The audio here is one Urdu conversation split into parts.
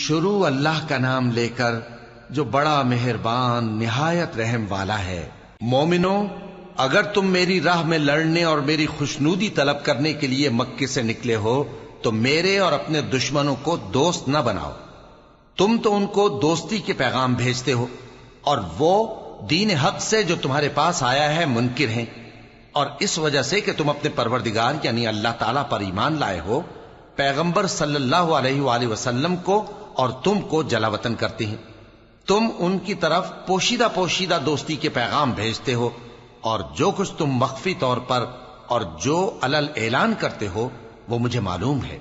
شروع اللہ کا نام لے کر جو بڑا مہربان نہایت رحم والا ہے۔ مومنو، اگر تم میری راہ میں لڑنے اور میری خوشنودی طلب کرنے کے لیے مکے سے نکلے ہو تو میرے اور اپنے دشمنوں کو دوست نہ بناؤ۔ تم تو ان کو دوستی کے پیغام بھیجتے ہو اور وہ دین حق سے جو تمہارے پاس آیا ہے منکر ہیں، اور اس وجہ سے کہ تم اپنے پروردگار یعنی اللہ تعالیٰ پر ایمان لائے ہو، پیغمبر صلی اللہ علیہ وآلہ وسلم کو اور تم کو جلا وطن کرتے ہیں۔ تم ان کی طرف پوشیدہ پوشیدہ دوستی کے پیغام بھیجتے ہو، اور جو کچھ تم مخفی طور پر اور جو علل اعلان کرتے ہو وہ مجھے معلوم ہے،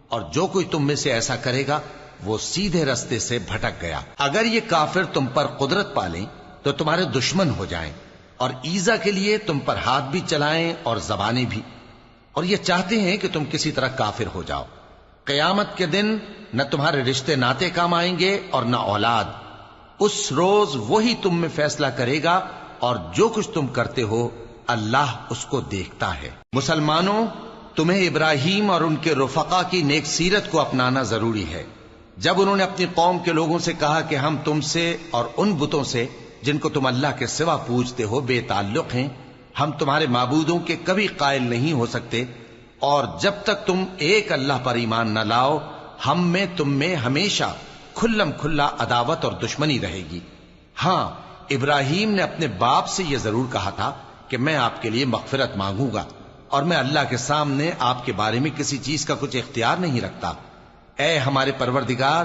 اور جو کوئی تم میں سے ایسا کرے گا وہ سیدھے رستے سے بھٹک گیا۔ اگر یہ کافر تم پر قدرت پالیں تو تمہارے دشمن ہو جائیں، اور ایذا کے لیے تم پر ہاتھ بھی چلائیں اور زبانیں بھی، اور یہ چاہتے ہیں کہ تم کسی طرح کافر ہو جاؤ۔ قیامت کے دن نہ تمہارے رشتے ناتے کام آئیں گے اور نہ اولاد۔ اس روز وہی تم میں فیصلہ کرے گا، اور جو کچھ تم کرتے ہو اللہ اس کو دیکھتا ہے۔ مسلمانوں، تمہیں ابراہیم اور ان کے رفقا کی نیک سیرت کو اپنانا ضروری ہے۔ جب انہوں نے اپنی قوم کے لوگوں سے کہا کہ ہم تم سے اور ان بتوں سے جن کو تم اللہ کے سوا پوجتے ہو بے تعلق ہیں، ہم تمہارے معبودوں کے کبھی قائل نہیں ہو سکتے، اور جب تک تم ایک اللہ پر ایمان نہ لاؤ ہم میں تم میں ہمیشہ کھلم کھلا عداوت اور دشمنی رہے گی۔ ہاں، ابراہیم نے اپنے باپ سے یہ ضرور کہا تھا کہ میں آپ کے لیے مغفرت مانگوں گا، اور میں اللہ کے سامنے آپ کے بارے میں کسی چیز کا کچھ اختیار نہیں رکھتا۔ اے ہمارے پروردگار،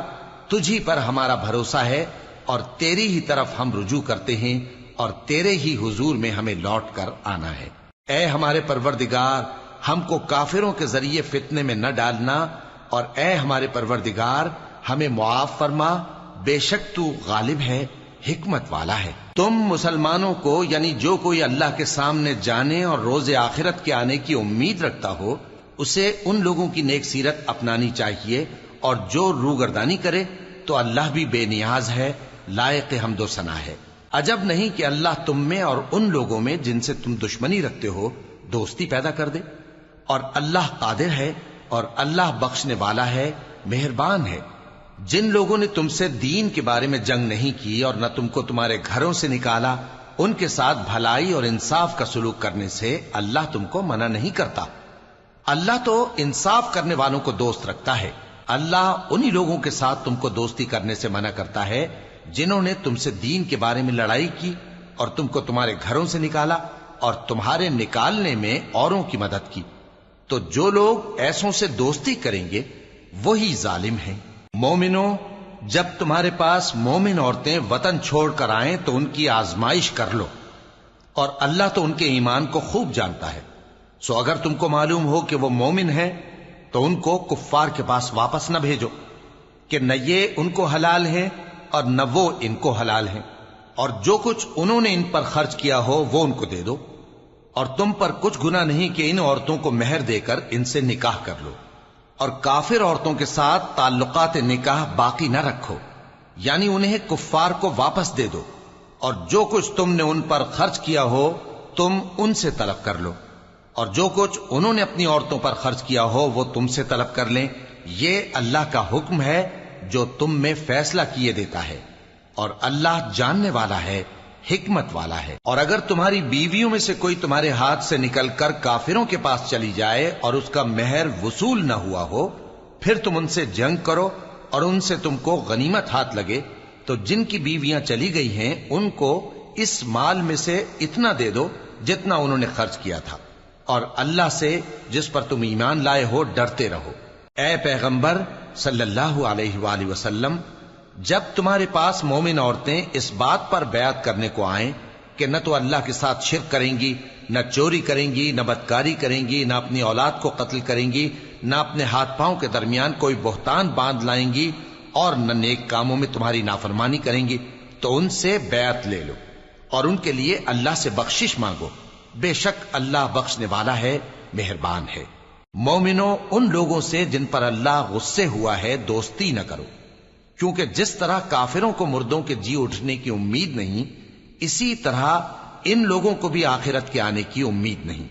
تجھی پر ہمارا بھروسہ ہے اور تیری ہی طرف ہم رجوع کرتے ہیں، اور تیرے ہی حضور میں ہمیں لوٹ کر آنا ہے۔ اے ہمارے پروردگار، ہم کو کافروں کے ذریعے فتنے میں نہ ڈالنا، اور اے ہمارے پروردگار ہمیں معاف فرما، بے شک تو غالب ہے، حکمت والا ہے۔ تم مسلمانوں کو یعنی جو کوئی اللہ کے سامنے جانے اور روز آخرت کے آنے کی امید رکھتا ہو اسے ان لوگوں کی نیک سیرت اپنانی چاہیے، اور جو روگردانی کرے تو اللہ بھی بے نیاز ہے، لائق حمد و ثنا ہے۔ عجب نہیں کہ اللہ تم میں اور ان لوگوں میں جن سے تم دشمنی رکھتے ہو دوستی پیدا کر دے، اور اللہ قادر ہے اور اللہ بخشنے والا ہے، مہربان ہے۔ جن لوگوں نے تم سے دین کے بارے میں جنگ نہیں کی اور نہ تم کو تمہارے گھروں سے نکالا، ان کے ساتھ بھلائی اور انصاف کا سلوک کرنے سے اللہ تم کو منع نہیں کرتا۔ اللہ تو انصاف کرنے والوں کو دوست رکھتا ہے۔ اللہ انہی لوگوں کے ساتھ تم کو دوستی کرنے سے منع کرتا ہے جنہوں نے تم سے دین کے بارے میں لڑائی کی اور تم کو تمہارے گھروں سے نکالا اور تمہارے نکالنے میں اوروں کی مدد کی، تو جو لوگ ایسوں سے دوستی کریں گے وہی ظالم ہیں۔ مومنوں، جب تمہارے پاس مومن عورتیں وطن چھوڑ کر آئیں تو ان کی آزمائش کر لو، اور اللہ تو ان کے ایمان کو خوب جانتا ہے۔ سو اگر تم کو معلوم ہو کہ وہ مومن ہیں تو ان کو کفار کے پاس واپس نہ بھیجو کہ نہ یہ ان کو حلال ہیں اور نہ وہ ان کو حلال ہیں، اور جو کچھ انہوں نے ان پر خرچ کیا ہو وہ ان کو دے دو، اور تم پر کچھ گناہ نہیں کہ ان عورتوں کو مہر دے کر ان سے نکاح کر لو، اور کافر عورتوں کے ساتھ تعلقات نکاح باقی نہ رکھو، یعنی انہیں کفار کو واپس دے دو، اور جو کچھ تم نے ان پر خرچ کیا ہو تم ان سے طلب کر لو، اور جو کچھ انہوں نے اپنی عورتوں پر خرچ کیا ہو وہ تم سے طلب کر لیں۔ یہ اللہ کا حکم ہے جو تم میں فیصلہ کیے دیتا ہے، اور اللہ جاننے والا ہے، حکمت والا ہے۔ اور اگر تمہاری بیویوں میں سے کوئی تمہارے ہاتھ سے نکل کر کافروں کے پاس چلی جائے اور اس کا مہر وصول نہ ہوا ہو، پھر تم ان سے جنگ کرو اور ان سے تم کو غنیمت ہاتھ لگے، تو جن کی بیویاں چلی گئی ہیں ان کو اس مال میں سے اتنا دے دو جتنا انہوں نے خرچ کیا تھا، اور اللہ سے جس پر تم ایمان لائے ہو ڈرتے رہو۔ اے پیغمبر صلی اللہ علیہ وآلہ وسلم، جب تمہارے پاس مومن عورتیں اس بات پر بیعت کرنے کو آئیں کہ نہ تو اللہ کے ساتھ شرک کریں گی، نہ چوری کریں گی، نہ بدکاری کریں گی، نہ اپنی اولاد کو قتل کریں گی، نہ اپنے ہاتھ پاؤں کے درمیان کوئی بہتان باندھ لائیں گی، اور نہ نیک کاموں میں تمہاری نافرمانی کریں گی، تو ان سے بیعت لے لو اور ان کے لیے اللہ سے بخشش مانگو، بے شک اللہ بخشنے والا ہے، مہربان ہے۔ مومنوں، ان لوگوں سے جن پر اللہ غصے ہوا ہے دوستی نہ کرو، کیونکہ جس طرح کافروں کو مردوں کے جی اٹھنے کی امید نہیں، اسی طرح ان لوگوں کو بھی آخرت کے آنے کی امید نہیں۔